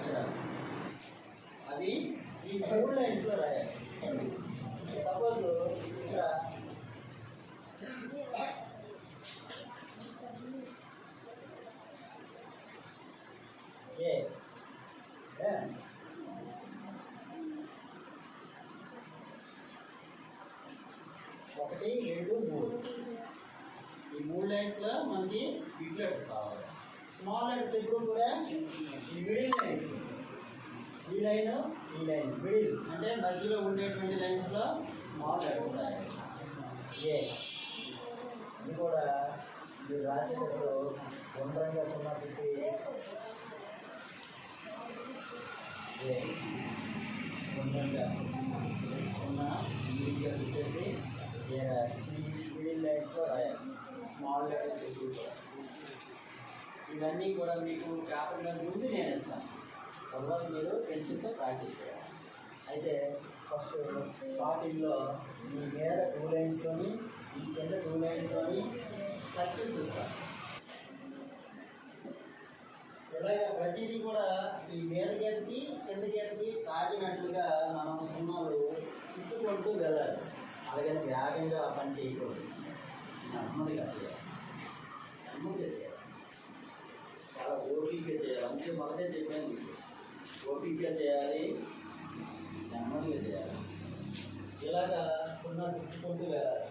అక్షరాలు అవి ఈ 3 లైన్స్లో రాయాలి. సపోజ్ ఇక్కడ ఏ 1 2 3 ఈ 3 లైన్స్లో మనకి బిగ్ లెటర్స్ కావాలి. స్మాల్ లెటర్స్ ఎప్పుడు కూడా ఈ మిడిల్ లైన్స్, ఈ లైన్ మిడిల్ అంటే మధ్యలో ఉండేటువంటి లైన్స్లో స్మాల్ లెటర్స్ రాయాలి. ఏ ఇది కూడా మీరు రాసేటప్పుడు గుండ్రంగా సున్నా పెట్టి గుండ్రంగా సున్నా నీట్గా పెట్టేసి ఈ మిడిల్ లైన్స్లో రాయాలి. స్మాల్ లెటర్స్ ఎక్కువ. ఇవన్నీ కూడా మీకు పేపర్ మీద ముందు నేను ఇస్తాను, తర్వాత మీరు పెన్సిల్తో ప్రాక్టీస్ చేయాలి. అయితే ఫస్ట్ స్టార్టింగ్లో మీ మీద 2 లైన్స్లోని ఈ కింద 2 లైన్స్లోని సర్కిల్స్ ఇస్తాను. ఇలాగ ప్రతిదీ కూడా ఈ మీదకెత్తి కిందకెత్తి తాకినట్లుగా మనం సున్నాలు చుట్టుకుంటూ వెళ్ళాలి. అలాగని వేగంగా పని చేయకూడదు, నెమ్మదిగా చేయాలి. నెమ్మదిగా చేయాలి, చాలా ఓపికగా చేయాలి. అంటే మొదటే చెప్పాను మీకు, ఓపికగా చేయాలి, నెమ్మదిగా చేయాలి. ఇలాగా సున్నా చుట్టుకుంటూ వెళ్ళాలి.